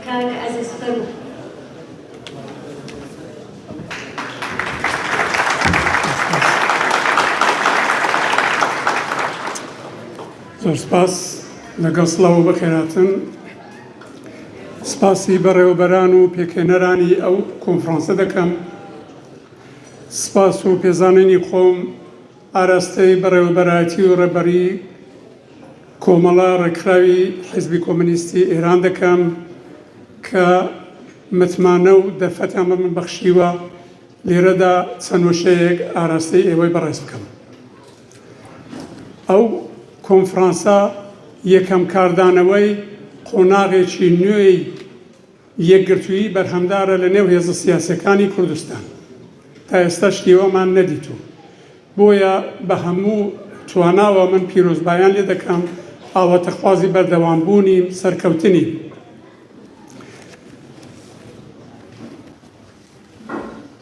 کاک عزیز فەرموو. زۆر سپاس لەگەڵ سڵاو بەخێراتن. سپاسی بەڕێوەبەران و پێکهێنەرانی ئەو کۆنفرانسە دەکەم. سپاس و پێزانینی خۆم ئاراستەی بەڕێوەبەرایەتی و ڕێبەری کۆمەڵە ڕێکخراوی حیزبی کۆمونیستی ئێران دەکەم کە متمانە و دەرفەتیان بە من بەخشیوە لێرەدا چەند وشەیەک ئاراستەی ئێوەی بەڕێز بکەم. ئەو کۆنفرانسە یەکەم کاردانەوەی قۆناغێکی نوێی یەکگرتووی بەرهەمدارە لە نێو هێزە سیاسیەکانی کوردستان. تا ئێستا شتیوەمان نەدیتوو. بۆیە بە هەموو تواناوە من پیرۆزبایان لێ دەکەم ئاواتەخوازی بەردەوامبوونی سەرکەوتنی.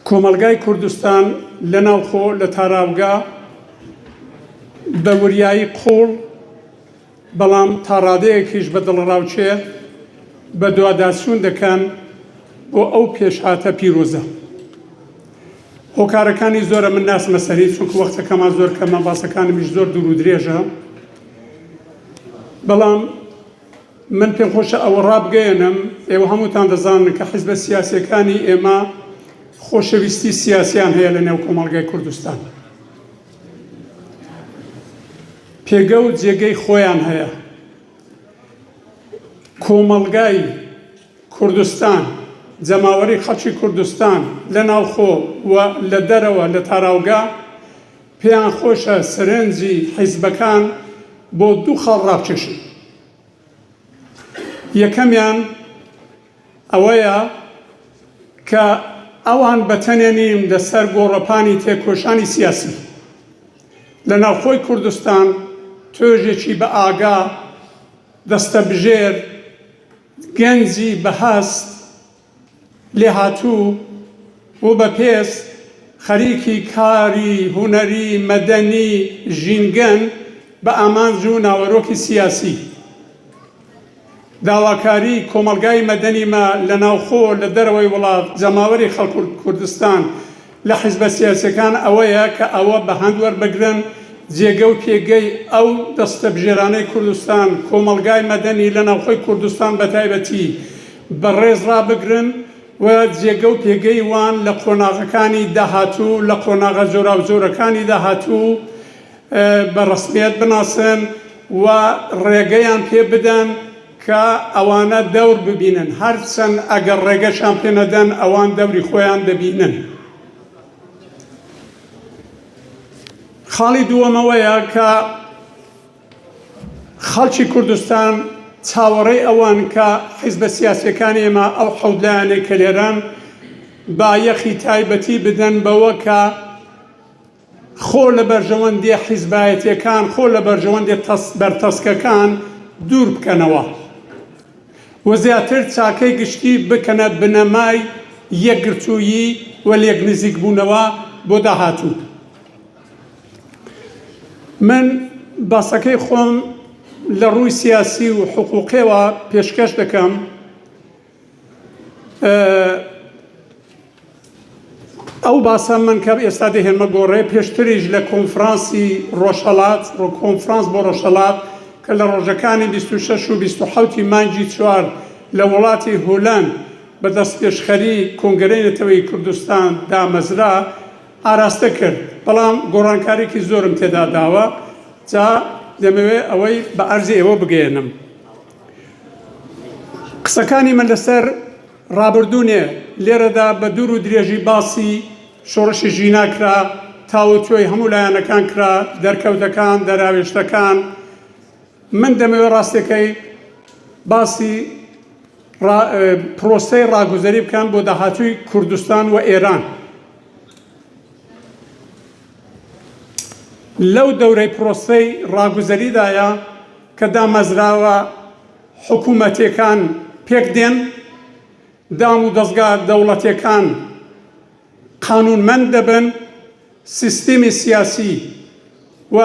کۆمەلگای کوردستان لە ناوخۆ لە تاراوگا بە وریایی قوڵ بەڵام تا ڕادەیەکیش بە دڵڕاوچێ بە دوواداچوون دەکەن بۆ ئەو پێشهاتە پیرۆزە. هۆکارەکانی زۆرە من ناسمە سەری چونکە وەختەکەمان زۆر کەمە، باسەکانمیش زۆر دوور و درێژە، بەڵام من پێم خۆشە ئەوە ڕابگەێنم. ئێوە هەمووتان دەزانن کە حیزبە سیاسیەکانی ئێمە خۆشەویستی سیاسیان هەیە لە نێو کۆمەڵگای کوردستان. پێگە و جێگەی خۆیان هەیە. کۆمەڵگای کوردستان، جەماوەری خەڵکی کوردستان لە ناوخۆ و لە دەرەوە لە تاراوگا پێیان خۆشە سەرنجی حیزبەکان بۆ دوو خاڵ ڕابکێشن. یەکەمیان ئەوەیە کە ئەوان بەتەنێ نین لەسەر گۆڕەپانی تێکۆشانی سیاسی. لە ناوخۆی کوردستان تۆژێکی بە ئاگا، دەستەبژێر، گەنجی بەهەست لێهاتوو و بەپێس خەریکی کاری هونەری مەدەنی ژینگەن بە ئامانج و ناوەرۆکی سیاسی. داواکاری کۆمەلگای مەدەنیمە لە ناوخۆ لە دەرەوەی وڵات جەماوەری خەڵک کوردستان لە حیزبە سیاسیەکان ئەوەیە کە ئەوە بە هەند وەربگرن جێگە و پێگەی ئەو دەستەبژێرانەی کوردستان، کۆمەلگای مەدەنی لە ناوخۆی کوردستان بەتایبەتی بەڕێز ڕابگرن و جێگە و پێگەی وان لە قۆناغەکانی داهاتوو، لە قۆناغە جۆرا و جۆرەکانی داهاتوو بە ڕسمیەت بناسن و ڕێگەیان پێ بدەن کە ئەوانە دەور ببینن. هەرچەند ئەگەر ڕێگەشان پێ نەدەن ئەوان دەوری خۆیان دەبینن. خاڵی دووەمەوەیە کە خەڵکی کوردستان چاوەڕێی ئەوان کە حیزبە سیاسیەکانی ئێمە ئەو حەودلایانەی کە لێران با یەخی تایبەتی بدەن بەوە کە خۆ لە بەرژەوەندی حیزبایەتیەکان، خۆ لە بەرژەوەندی بەرتەسکەکان دوور بکەنەوە و زیاتر چاکەی گشتی بکەنە بنەمای یەکگرتوویی و لێک نزیک بوونەوە بۆ داهاتوو. من باسەکەی خۆم لە ڕووی سیاسی و حقوقیەوە پێشکەش دەکەم. ئەو باسە من کە ئێستا دەهێنمە گۆڕێ پێشتریش لە کۆنفرانسی ڕۆژهەڵات، کۆنفرانس بۆ ڕۆژهەڵات کە لە ڕۆژەکانی 26 و 27 مانگی 4 لە وڵاتی هۆلەند بە دەست پێشخەری کۆنگرەی نەتەوەی کوردستان دامەزرا ئاراستە کرد، بەڵام گۆڕانکارێکی زۆرم تێدا داوە. جا دەمەوێت ئەوەی بە ئەرزی ئێوە بگەێنم. قسەکانی من لەسەر ڕابردوونێ لێرەدا بە دوور و درێژی باسی شۆڕشی ژینا کرا، تاوتوێی هەموو لایەنەکان کرا، دەرکەوتەکان، دەراوێشتەکان. من دەمەوێت ڕاستەکەی باسی پرۆسەی ڕاگوزەری بکەم بۆ داهاتووی کوردستان و ئێران. لەو دەورەی پرۆسەی ڕاگوزەریدایە کە دامەزراوە حکوومەتەکان پێک دێن، دام و دەستگا دەوڵەتەکان قانونمەند دەبن، سیستمی سیاسی و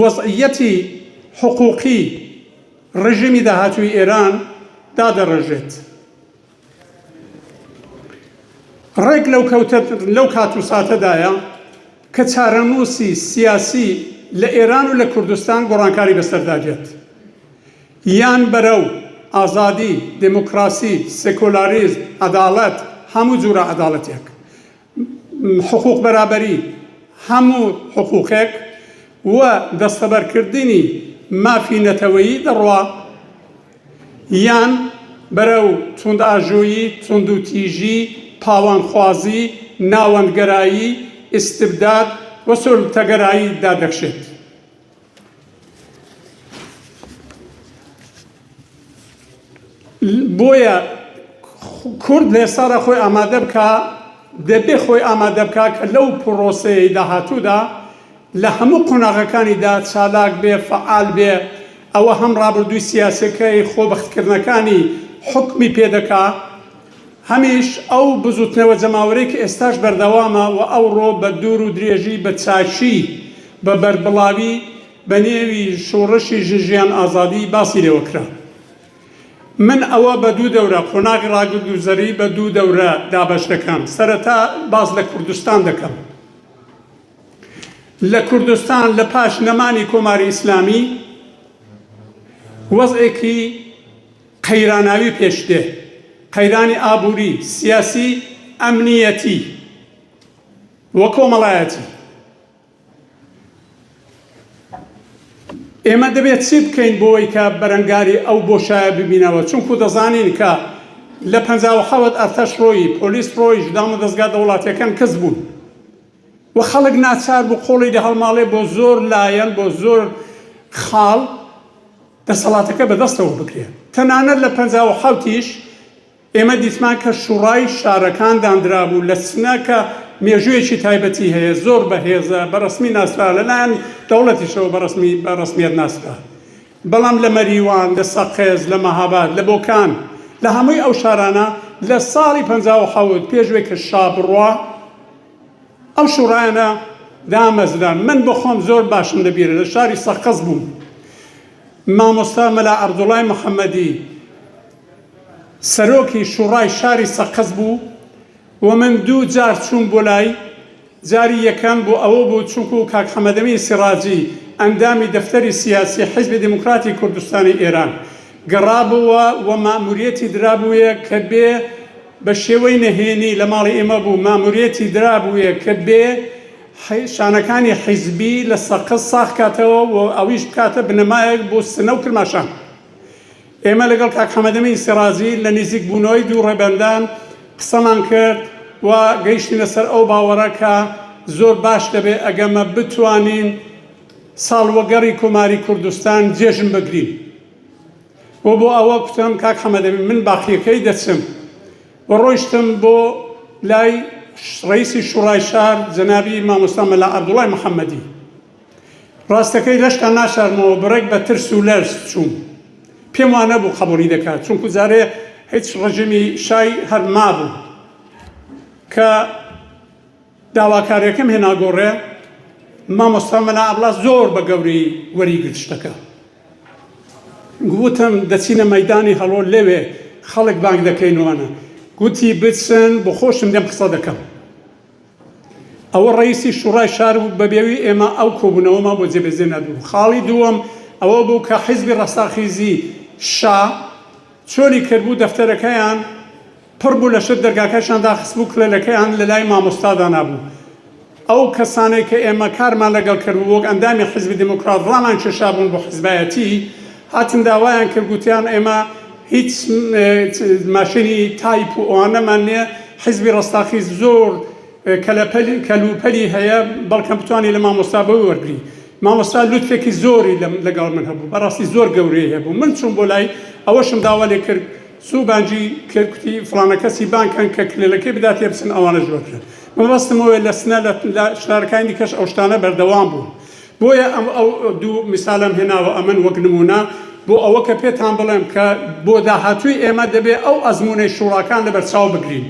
وەزعیەتی حقوقی ڕژیمی داهاتووی ئێران دادەڕێژێت. ڕێک لەو کات و ساتەدایە کە چارەنووسی سیاسی لە ئێران و لە کوردستان گۆڕانکاری بەسەرداگێت، یان بەرەو ئازادی، دموکراسی، سێکۆلاریزم، عەداڵەت، هەموو جۆرە عەداڵەتێک، حقوق بەرابەری، هەموو حقوقێک و دەستەبەرکردنی مافی نەتەوەیی دەڕوا، یان بەرەو توندئاژۆیی، توندوتیژی، پاوانخوازی، ناوەندگەرایی، ئیستبداد و سوڵتەگەرایی دادەخشێت. بۆیە کورد لە ئێستادا خۆی ئامادە بکە، دەبێ خۆی ئامادە بکە کە لەو پرۆسەیەی داهاتوودا لە هەموو قۆناغەکانیدا چالاک بێ، فعال بێ. ئەوە هەم ڕابردووی سیاسەکەی خۆبەختکردنەکانی حکمی پێدەکا، هەمیش ئەو بزوتنەوە جەماوەرەی کە ئێستاش بەردەوامە و ئەوڕۆ بە دوور و درێژی، بە چاچی، بە بەربڵاوی بە نێوی شۆڕشی ژیان ئازادی باسی لێوە کرا. من ئەوە بە دوو دەورە قۆناغی ڕاگرتووزەری بە دوو دەورە دابەش دەکەم. سەرەتا باز لە کوردستان دەکەم. لە کوردستان لە پاش نەمانی کۆماری ئیسلامی وەزعێکی قەیراناوی پێشدێ، قەیرانی ئابووری، سیاسی، ئەمنیەتی وە کۆمەڵایەتی. ئێمە دەبێت چی بکەین بۆی کە بەرەنگاری ئەو بۆشایە ببینەوە، چونکو دەزانین کە لە 57 ئەرتەش ڕۆیی، پۆلیس ڕۆیی، ژدام و دەستگا دەوڵاتیەکان کەس بوون و خەڵک ناچار بوو خۆڵی لە هەڵماڵێ بۆ زۆر لایەن، بۆ زۆر خاڵ دەسەڵاتەکە بەدەستەوە بکرێت. تەنانەت لە 57یش ئێمە دیتمان کە شوڕای شارەکان دانرا بوو لە سنە کە مێژوویەکی تایبەتی هەیە، زۆر بەهێزە، بەڕسمی ناسرا، لەلایەن دەوڵەتیشەوە بەڕسمیەت ناسرا. بەڵام لە مەریوان، لە سەقێز، لە مەهاباد، لە بۆکان، لە هەمووی ئەو شارانە لە ساڵی 57 پێشوەی کە شا بڕوا ئەو شوڕایانە دامەزران. من بۆ خۆم زۆر باشم لەبیرە، لە شاری سەقەز بووم. مامۆستا مەلا عەبدوڵای محەممەدی سەرۆکی شوڕای شاری سەقەز بوو و من دوو جار چوون بۆ لای. جاری یەکەم بۆ ئەوە بوو چونکو کاک حەمەدەمی سیراجی ئەندامی دەفتەری سیاسی حیزبی دموکراتی کوردستانی ئێران گەڕابووە و ماموریەتی درابوویە کە بێ بە شێوەی نەهێنی لە ماڵی ئێمە بوو، ماموریەتی درابوویە کە بێ شانەکانی حیزبی لە سەقەز ساخ کاتەوە و ئەویش بکاتە بنەمایەک بۆ سنە و کرماشان. ئێمە لەگەڵ کاک حەمەدەمی سیراجی لە نزیک بوونەوەی دوو ڕێبەندان قسەمان کرد و گەیشتینە سەر ئەو باوەڕە کە زۆر باش دەبێت ئەگەمە بتوانین ساڵوەگەڕی کۆماری کوردستان جێژن بگرین. و بۆ ئەوە کوتم کاک حەمەدەمی من باقیەکەی دەچم و ڕۆیشتم بۆ لای ڕئیسی شوڕای شار جەنابی مامۆستا مەلا عەبدوڵای محەممەدی. ڕاستەکەی لەشتان ناشارمەوە، بڕێک بە ترس و لەرز چووم. پێم وانە بوو قبوڵی دەکات، چونکو جارێ هیچ ڕژیمی شای هەر مابوو کە داواکاریەکەم هێناگۆڕێ. مامۆستا مەلا عەبدوڵا زۆر بە گەوری وەریگرت شتەکە. گوتم دەچینە مەیدانی هەڵۆ لەوێ خەڵک بانگ دەکەینوانە. گوتی بچن بۆ خۆشم دێم قسە دەکەم. ئەوە ڕئیسی شوڕای شار بوو، بەبێوی ئێمە ئەو کۆبوونەوەمان بۆ جێبەجێ نەدوو. خاڵی دووەم ئەوە بوو کە حیزبی ڕەستاخیزی شا چۆنی کردبوو دەفتەرەکەیان پڕ بوو لە شت دەرگاکەشان داخست بوو کلێلەکەیان لە لای مامۆستادا نابوو. ئەو کەسانێک کە ئێمە کارمان لەگەڵ کردبوو وەک ئەندامی حیزبی دموکرات ڕامان کێشا بوون بۆ حیزبایەتی، هاتن داوایان کرد، گوتیان ئێمە هیچ ماشینی تایپ و ئەوانەمان نییە، حیزبی ڕەستاخیز زۆر کەلوپەلی هەیە، بەڵکەم بتوانێت لە مامۆستا بەوەی وەرگری. مامۆستا لوتفێکی زۆری لەگەڵ من هەبوو، بەڕاستی زۆر گەورەی هەبوو. من چوون بۆ لای ئەوەشم داوا لێ کرد، سوو بانجی کرد، کوتی فڵانە کەسی بانکەن کە کلێلەکەی بداتێ بچن ئەوانە ژۆر کرد. مەبەستمەوەی لە سنە لە شارەکانی دیکەش ئەو شتانە بەردەوام بوون. بۆیە ئەو دوو میسالم هێناوە ئەمن وەک نمونە بۆ ئەوە کە پێتان بڵێم کە بۆ داهاتووی ئێمە دەبێت ئەو ئەزمونەی شوڕاکان لەبەرچاو بگرین.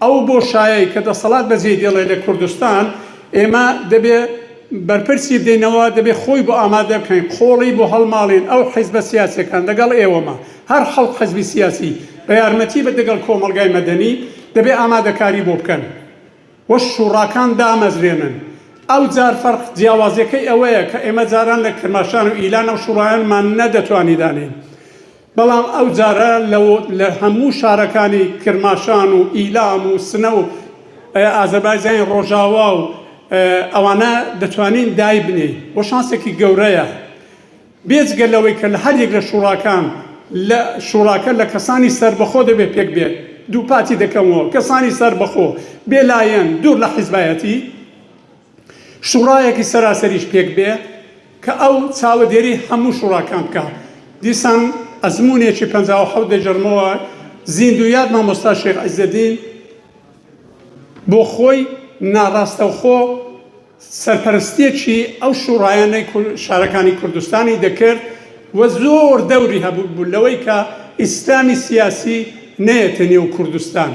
ئەو بۆشایەی کە دەسەڵات بەجێ دێڵێ لە کوردستان ئێمە دەبێت بەرپرسی بدەینەوە دەبێت خۆی بۆ ئامادە بکەین قۆڵی بۆ هەڵماڵین ئەو حیزبە سیاسیەکان لەگەڵ ئێوەمە هەر خەڵک حیزبی سیاسی بە یارمەتی بە دەگەڵ کۆمەڵگای مەدەنی دەبێت ئامادەکاری بۆ بکەن وە شوڕاکان دامەزرێنن ئەو جار فەرق جیاوازیەکەی ئەوەیە کە ئێمە جاران لە کرماشان و ئیلان ئەو شوڕایانمان نەدەتوانی دانین بەڵام ئەو جارە لە هەموو شارەکانی کرماشان و ئیلام و سنە و ئازەربایجان ڕۆژاوا و ئەوانە دەتوانین دای بنێ بۆ شانسێکی گەورەیە بێجگە لەوەی کە لە هەر یەک لە شوڕاکان لە شوڕاکە لە کەسانی سەربەخۆ دەبێت پێک بێت دوو پاتی دەکەمەوە کەسانی سەربەخۆ بێلایەن دوور لە حیزبایەتی شوڕایەکی سەراسەریش پێک بێ کە ئەو چاوەدێری هەموو شوڕاکان بکە دیسان ئەزمونێکی 57 دەجەرمەوە زیندویات مامۆستا شێخ عیزەدین بۆ خۆی ناڕاستەوخۆ سەرپەرستیەکی ئەو شوڕایانەی شارەکانی کوردستانی دەکرد و زۆر دەوری هەبوو لەوەی کە ئیسلامی سیاسی نەیەتە نێو کوردستان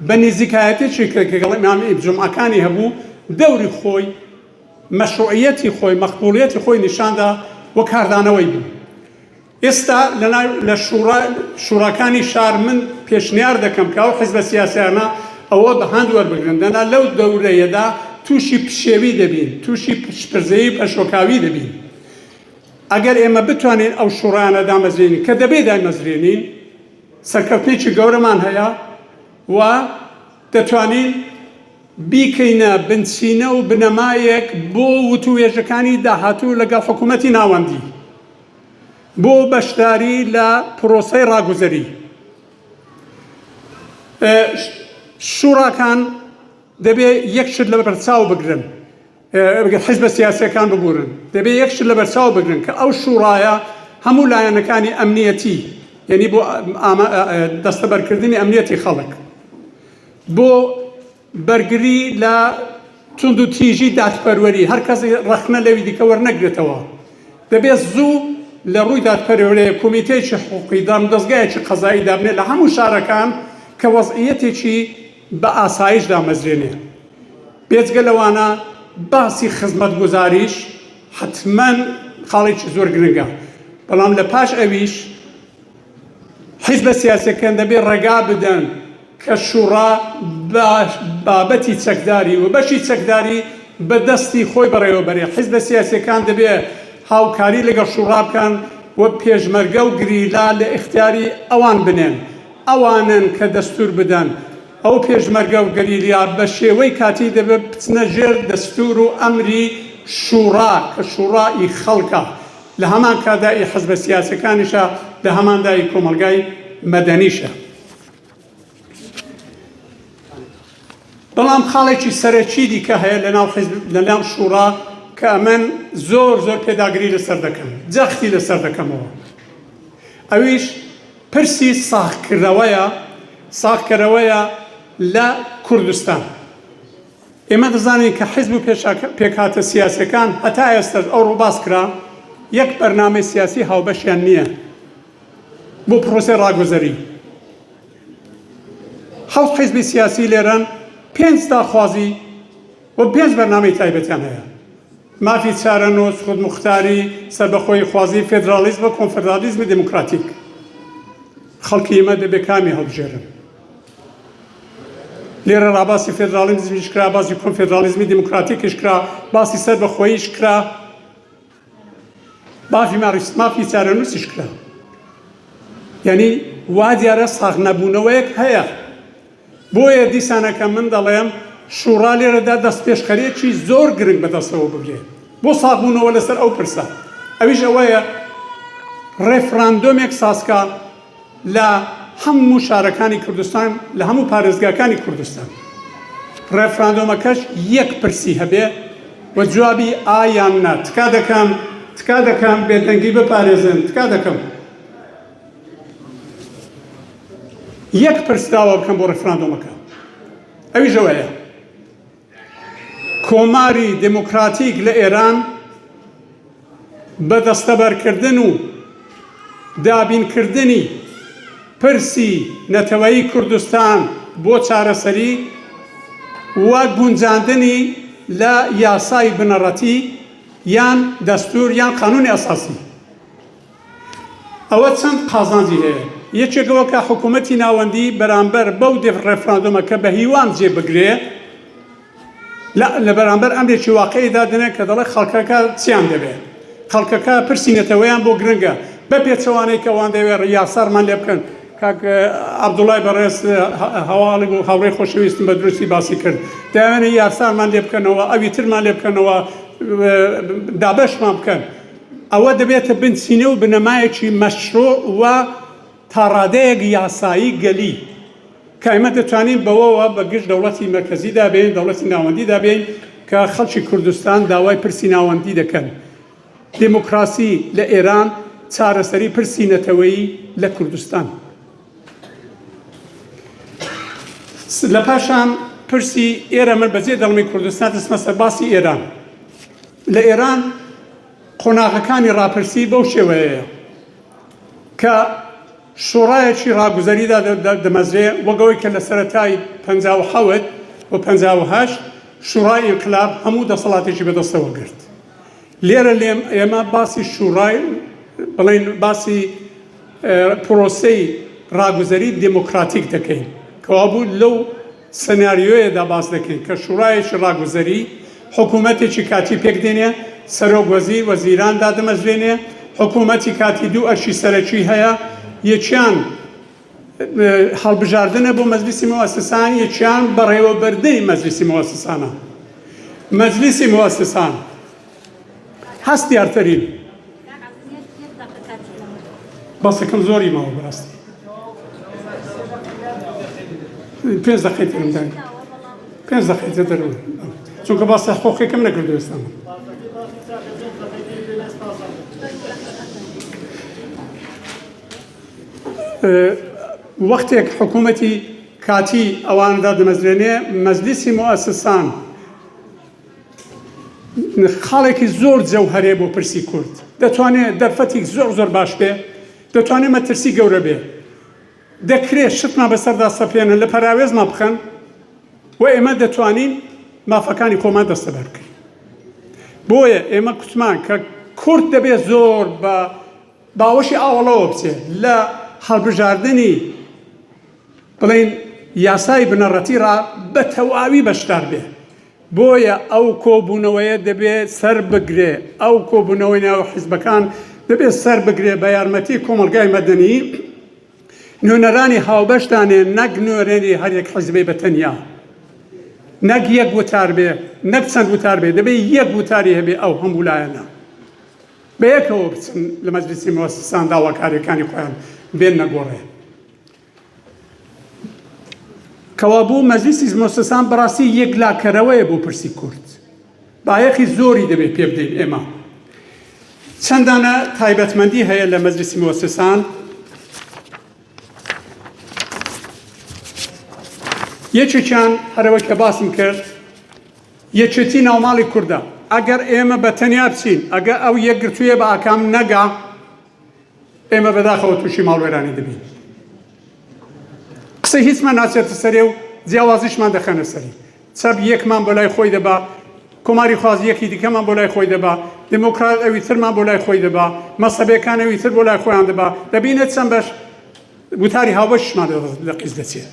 بە نزیکایەتێکی کە گەڵی جومعەکانی هەبوو دەوری خۆی مەشروعیەتی خۆی مەقبوڵیەتی خۆی نیشاندا وە کاردانەوەی بوو ئێستا لە شوڕاکانی شار من پێشنیار دەکەم کە ئەو حیزبە سیاسیانە ئەوە بە هەند وەربگرن دەنا لەو دەورەیەدا تووشی پشێوی دەبین تووشی پشپرزەیی پەشۆکاوی دەبین ئەگەر ئێمە بتوانین ئەو شوڕایانە دامەزرێنین کە دەبێت دامەزرێنین سەرکەوتنێکی گەورەمان هەیە و دەتوانین بیکەینە بنچینە و بنەمایەک بۆ وتوێژەکانی داهاتوو لەگەڵ حکوومەتی ناوەندی بۆ بەشداری لە پرۆسەی ڕاگوزەری شوڕاکان دەبێت یەک شت لە بەرچاو بگرن حیزبە سیاسیەکان ببورن دەبێت یەک شت لە بەرچاو بگرن کە ئەو شوڕایە هەموو لایەنەکانی ئەمنیەتی یعنی بۆ دەستەبەرکردنی ئەمنیەتی خەڵک بۆ بەرگری لە تونند و تیژی دادپەروەری هەر کەس ڕەخنە لەوی دیکە وەرنەگرێتەوە دەبێت زوو لە ڕووی دادپەروەریە کۆمیتەیەکی حقوقی دامدەستگایەکی قەزایی دابنێت لە هەموو شارەکان کە وەزعیەتێکی بە ئاسایش دامەزرێنێ بێجگە لەوانە باسی خزمەتگوزاریش حتمەن خاڵێکی زۆر گرنگە بەڵام لە پاش ئەویش حیزبە سیاسیەکان دەبێت ڕێگا بدەن کە شوڕا بابەتی چەکداری و بەشی چەکداری بە دەستی خۆی بەڕێوەبەرێ حیزبە سیاسیەکان دەبێت هاوکاری لەگەڵ شوڕا بکەن و پێشمەرگە و گریلا لە اختیاری ئەوان بنێن ئەوانن کە دەستور بدەن ئەو پێشمەرگە و گەریلیا بە شێوەی کاتی دەبێت بچنە ژێر دەستور و ئەمری شوڕا کە شوڕای خەڵکە لە هەمان کادای حیزبە سیاسیەکانیشە لە هەماندای کۆمەڵگای مەدەنیشە بەڵام خاڵێکی سەرەکی دیکە هەیە لەناو شوڕا کە ئەمن زۆر پێداگری لەسەر دەکەم جەختی لەسەر دەکەمەوە ئەویش پرسی ساختکردنەوەیە لە کوردستان ئێمە دەزانین کە حیزب و پێکهاتە سیاسیەکان هەتا ئێستا ئەو ڕووباس کرا یەک بەرنامەی سیاسی هاوبەشیان نییە بۆ پرۆسەی ڕاگوزەری حەوت حیزبی سیاسی لێرەن 5 داخوازی و 5 بەرنامەی تایبەتیان هەیە مافی چارەنووس خودموختاری سەربەخۆی خوازی فێدرالیزم و کۆنفێدرالیزمی دموکراتیک خەڵکی ئێمە دەبێت کامی هەڵبژێرن لێرە ڕاباسی فێدرالیزمیش کرا باسی کۆنفێدرالیزمی دموکراتیکش کرا باسی سەربەخۆییش کرا مافی چارەنووسیش کرا یعنی وا دیارە ساغ نەبوونەوەیەک هەیە بۆیە دیسانەکە من دەڵێم شوڕا لێرەدا دەست پێشخەرێکی زۆر گرنگ بەدەستەوە بگرێت بۆ ساغبوونەوە لەسەر ئەو پرسە ئەویش ئەوەیە ڕێفراندۆمێک سازکە لە هەموو شارەکانی کوردستان لە هەموو پارێزگاکانی کوردستان ڕێفراندۆمەکەش یەک پرسی هەبێ و جوابی ئایان نا تکا دەکەم بێدەنگی بپارێزن تکا دەکەم یەک پرس داوا بکەم بۆ ڕێفراندۆمەکە ئەویش ئەوەیە کۆماری دموکراتیک لە ئێران بە دەستەبەرکردن و دابینکردنی پرسی نەتەوەیی کوردستان بۆ چارەسەری و گونجاندنی لە یاسای بنەڕەتی یان دەستور یان قانونی ئەساسی. ئەوە چەند قازانجی هەیە. یەکێکەوە کە حکوومەتی ناوەندی بەرامبەر بەو ڕێفراندۆمە کە بە هیوان جێبگرێ لە بەرامبەر ئەمرێکی واقعیدا دەنێ کە دەڵێ خەڵکەکە چیان دەبێت. خەڵکەکە پرسینەتەوەیان بۆ گرنگە بە پێچەوانەی کەوان دەوێت یاسارمان لێ بکەن. کاک عەبدوڵای بەڕێز هەواڵی بۆ هاوڕێی خۆشەویستم بە دروستی باسی کرد. دەیانێت یاسارمان لێ بکەنەوە، ئەوی ترمان لێ بکەنەوە، دابەشمان بکەن. ئەوە دەبێتە بنچینە و بنەمایەکی مەشروع و تا ڕادەیەک یاسایی گەلی کە ئێمە دەتوانین بەوەوە بەگشت دەوڵەتی مەرکەزیدا بێن، دەوڵەتی ناوەندیدا بێن کە خەڵکی کوردستان داوای پرسی ناوەندی دەکەن. دموکراسی لە ئێران چارەسەری پرسی نەتەوەیی لە کوردستان. لە پاشان پرسی ئێرە من بەجێ دەڵمی کوردستان دەستمە سەر باسی ئێران. لە ئێران قۆناغەکانی ڕاپرسی بەو شێوەیەیە کە شۆڕایەکی ڕاگوزەریدا دەمەزرێ وەگەوەی کە لە سەرەتای 57 و 58 شوڕای ئینقلاب هەموو دەسەڵاتێکی بەدەستەوە گرت. لێرە ئێمە باسی شوڕای بڵێن باسی پرۆسەی ڕاگوزەری دموکراتیک دەکەین کەوا بوو لەو سەناریۆیەدا باس دەکەین کە شوڕایەکی ڕاگوزەری حکوومەتێکی کاتی پێک دێنێ، سەرۆک وەزیر وەزیراندا دەمەزرێنێ، حکوومەتی کاتی دوو ئەرشی سەرەکی هەیە، یەکیان هەڵبژاردنە بۆ مەجلیسی موەسسەسان، یەکیان بەڕێوەبەردنی مەجلیسی موەسسەسانە. مەجلیسی موەسسەسان هەستیارترین بەسەکەم زۆری ماوە بەڕاستی 5 دقەی ترم داین 5 دقەی تر دەرەوە چونکە باسە حقوقێکم نەکردو ئێستامە. وەختێک حکوومەتی کاتی ئەواندا دەمەزرێنێ مەجلیسی موەسسەسان خاڵێکی زۆر جەوهەرێ بۆ پرسی کورد. دەتوانێت دەرفەتی زۆر باش بێ، دەتوانێت مەترسی گەورە بێ، دەکرێت شتمان بەسەردا سەپێنن لە پەراوێزمان بخەن و ئێمە دەتوانین مافەکانی خۆمان دەستەبەر بکەین. بۆیە ئێمە کوتمان کە کورد دەبێت زۆر بە باوەشی ئاوەڵەوە بچێت لە هەڵبژاردننی بڵین یاسای بنەڕەتی ڕا بە تەواوی بەشدار بێ. بۆیە ئەو کۆبوونەوەیە دەبێت سەر بگرێ، ئەو کۆبوونەوەی ناو حیزبەکان دەبێت سەر بگرێ بە یارمەتی کۆمەلگای مەدەنی نوێنەرانی هاوبەشدانێ، نەک نوێنەری هەرێک حیزبەی بەتەنیا، نەک یەک وتار بێ، نەک چەند وتار بێ، دەبێت یەک وتاری هەبێ ئەو هەموو لایەنە بە یەکەوە بچن لە مەجلیسی موەسسەسان داواکاریەکانی خۆیان بێن نەگۆڕێ. کەوا بوو مەجلیسی موەسسەسان بەڕاستی یەک لاکەرەوەیە بۆ پرسی کورد. بایەخی زۆری دەبێت پێ بدەین ئێمە. چەندانە تایبەتمەندی هەیە لە مەجلیسی موەسسەسان. یەکێکیان هەرەوەی کە باسم کرد یەکێتی ناوماڵی کووردە. ئەگەر ئێمە بە تەنیا بچین، ئەگە ئەو یەکگرتوویە بە ئاکام نەگا، ئێمە بەداخەوە تووشی ماڵوێرانی دەبین. قسەی هیچمان ناچێتە سەرێ و جیاوازیشمان دەخەنە سەری. چەپ یەکمان بۆ لای خۆی دەبا، کۆماری خواز یەکی دیکەمان بۆ لای خۆی دەبا، دموکرات ئەوی ترمان بۆ لای خۆی دەبا، مەسەبەکان ئەوی تر بۆ لای خۆیان دەبا، دەبینێت چەند بەش وتاری هاوبەشمان لە قیز دەچێت.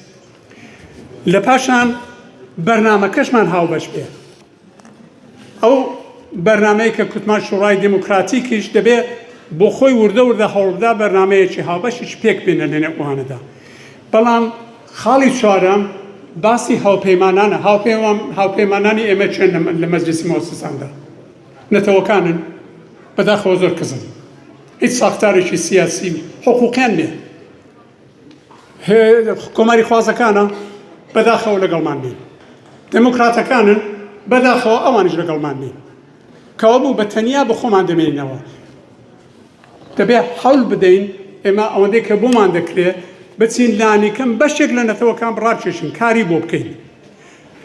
لە پاشان بەرنامەکەشمان هاوبەش بێ. ئەو بەرنامەیە کە کوتمان شوڕای دموکراتیکیش دەبێت بۆ خۆی وردە هەوڵدا بەرنامەیەکی هاوبەشیش پێک بێنە لە نێوانەدا. بەڵام خاڵی چوارەم باسی هاوپەیمانانە. هاوپەیمانانی ئێمە چێن لە مەجلیسی موەسسەساندا؟ نەتەوەکانن، بەداخەوە زۆر کەزن، هیچ ساختارێکی سیاسی حقوقیان نییە. کۆماری خوازەکانە بەداخەوە لەگەڵمان نین، دموکراتەکانن بەداخەوە ئەوانیش لەگەڵمان نین. کەوا بوو بە تەنیا بە خۆمان دەمێنینەوە. دەبێت هەوڵ بدەین ئێمە ئەوەندەی کە بۆمان دەکرێت بچین لانیکەم بەشێک لە نەتەوەکان بڕاکێشین، کاری بۆ بکەین.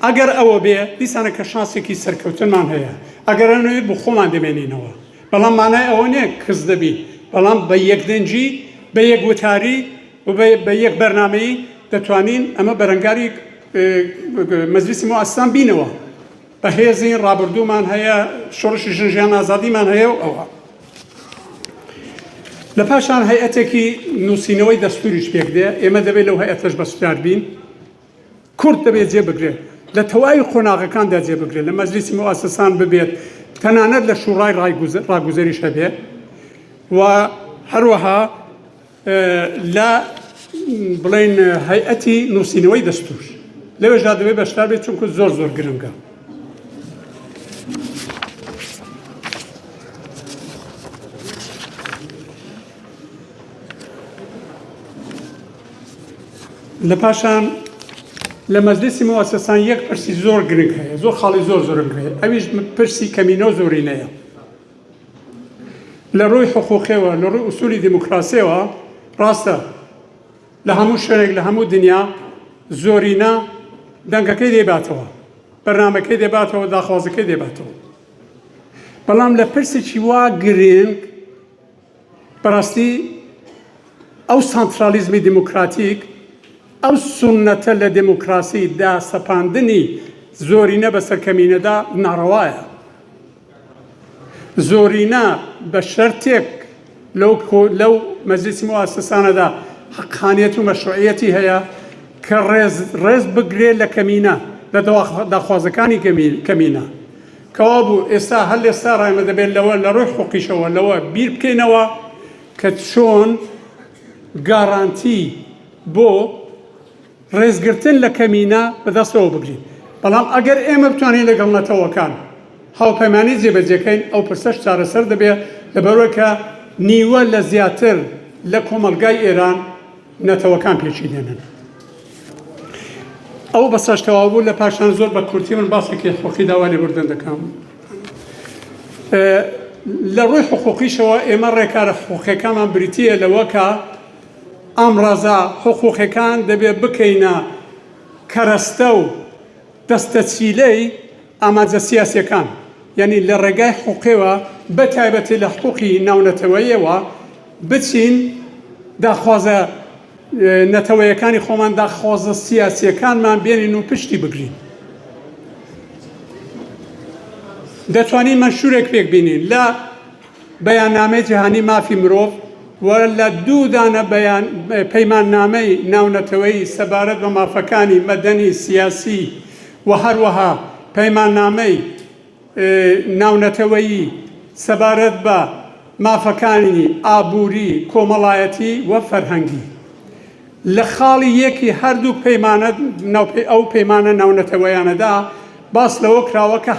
ئەگەر ئەوە بێ دیسانە کە شانسێکی سەرکەوتنمان هەیە. ئەگەر ئەوێت بۆ خۆمان دەمێنینەوە. بەڵام مانای ئەوە نییە کەس دەبی، بەڵام بە یەکدەنجی، بە یەک وتاری و بە یەک بەرنامەیی دەتوانین ئەمە بەرەنگاری مەجلیسی موەسسەسان بینەوە. بەهێزین ڕابردوومان هەیە شۆڕشی ژنجیان ئازادیمان هەیە و ئەوە لە پاشان هەیئەتێکی نووسینەوەی دەستوریش پێک دێ ئێمە دەبێت لەو هەیئەتەش بەسپار بین کورد دەبێت جێبگرێت لە تەواوی قۆناغەکاندا جێبگرێت لە مەجلیسی مواسسان ببێت تەنانەت لە شوڕای ڕاگوزەریش هەبێت و هەروەها لە بڵێن هەیئەتی نووسینەوەی دەستور لەوێژدا دەبێت بەشدار بێت چونکە زۆر زۆر گرنگە. لە پاشان لە مەجلیسی مواسسان یەک پرسی زۆر گرنگ هەیە زۆر خاڵی زۆر زۆرم هەیە ئەویش پرسی کەمینە و زۆرینەیە لە ڕووی حقوقیەوە لە ڕووی ئوسولی دیموکراسیەوە ڕاستە لە هەموو شوێنێک لە هەموو دنیا زۆرینە دەنگەکەی دێباتەوە بەرنامەکەی دێباتەوە داخوازەکەی دێباتەوە بەڵام لە پرسێکی وا گرنگ بەڕاستی ئەو سانترالیزمی دیموکراتیک ئەو سونەتە لە دموکراسیدا سەپاندنی زۆرینە بەسەر کەمینەدا ناڕەوایە زۆرینە بە شەرتێک لەو مەجلیسی مواسسانەدا حەقانیەت و مەشروعیەتی هەیە کە ڕێز بگرێت لە کەمینە لە داخوازەکانی کەمینە کەوا بوو ئێستا هەر ئێستا ڕایمە دەبێت لەوە لە ڕۆی حقوقیشەوە لەوە بیر بکەینەوە کە چۆن گارانتی بۆ ڕێزگرتن لە کەمینە بەدەستەوە بگرین بەڵام ئەگەر ئێمە بتوانین لەگەڵ نەتەوەکان هاوپەیمانی جێبەجێکەین ئەو پرسەش چارەسەر دەبێت لەبەرەوەی کە نیوە لە زیاتر لە کۆمەلگای ئێران نەتەوەکان پێچی دێنن ئەو بەسەش تەواو بوو لە پاشان زۆر بە کورتی من باسێکی حقوقی داوا لێبوردن دەکەم لە ڕووی حقوقیشەوە ئێمە ڕێکارە حقوقیەکانمان بریتیە لەوە کە ئامڕازە حقوقیەکان دەبێت بکەینە کەرەستە و دەستەچیلەی ئامانجە سیاسیەکان یعنی لە ڕێگای حقوقیەوە بەتایبەتی لە حقوقی ناونەتەوەییەوە بچین داخوازە نەتەوەیەکانی خۆمان داخوازە سیاسیەکانمان بێنین و پشتی بگرین دەتوانین منشورێک پێک بینین لە بەیاننامەی جیهانی مافی مرۆڤ و لە دوو دانە پەیماننامەی ناونەتەوەیی سەبارەت بە مافەکانی مەدەنی سیاسی و هەروەها پەیماننامەی ناونەتەوەیی سەبارەت بە مافەکانی ئابووری کۆمەڵایەتی و فەرهەنگی لە خاڵی یەکی هەردوو پەیمانە ئەو پەیمانە ناونەتەوەیانەدا باس لەوە کراوە کە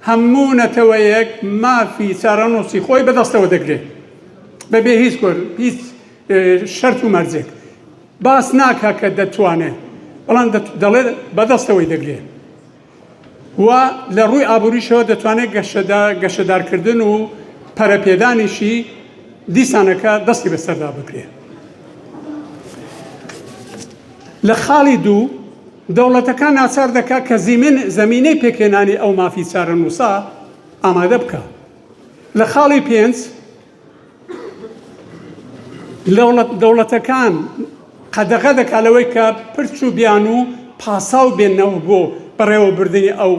هەموو نەتەوەیەک مافی چارەنووسی خۆی بەدەستەوە دەگرێت بەبێ هیچ شەرت و مەرجێک باس ناکە کە دەتوانێت بەڵام دەڵێت بەدەستەوەی دەگرێت و لە ڕووی ئابووریشەوە دەتوانێت گەشەدارکردن و پەرەپێدانیشی دیسانەکە دەستی بەسەردا بکرێت لە خاڵی دوو دەوڵەتەکان ناچار دەکات کە زەمینەی پێکێنانی ئەو مافی چارەنووسا ئامادە بکە لە خاڵی پێنج دەوڵەتەکان قەدەغە دەکات لەوەی کە پرچ و بیان و پاساو بێنەوە بۆ بەڕێوەبردنی ئەو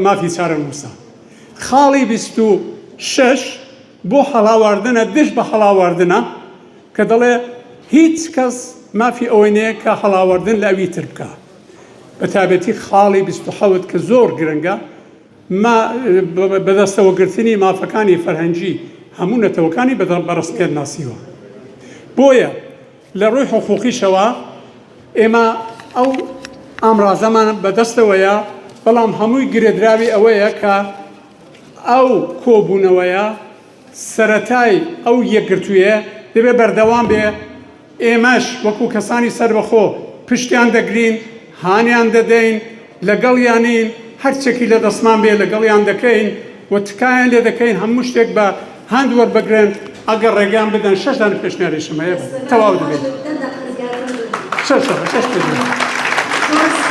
مافی چارەنووسا خاڵی 26 بۆ هەڵاواردنە دش بە هەڵاواردنە کە دەڵێ هیچ کەس مافی ئەوەی نەیە کە هەڵاواردن لە ئەوی تر بکە بەتابەتی خاڵی 27 کە زۆر گرنگە بەدەستەوەگرتنی مافەکانی فەرهەنگی هەموو نەتەوەکانی بەڕستپێت ناسیوە بۆیە لە ڕووی حقوقیشەوە ئێمە ئەو ئامڕازەمان بەدەستەوەیە بەڵام هەمووی گرێدراوی ئەوەیە کە ئەو کۆبوونەوەیە سەرەتای ئەو یەکگرتوویە دەبێت بەردەوام بێ ئێمەش وەکو کەسانی سەربەخۆ پشتیان دەگرین هانیان دەدەین لەگەڵیانین هەرچێکی لە دەستمان بێ لەگەڵیان دەکەین و تکایان لێ دەکەین هەموو شتێک بە هەند وەربگرن ئەگەر ڕێگان بدەن 6 دان پێشنیاریشم هەیە تەواو دەبێت 6 بدەن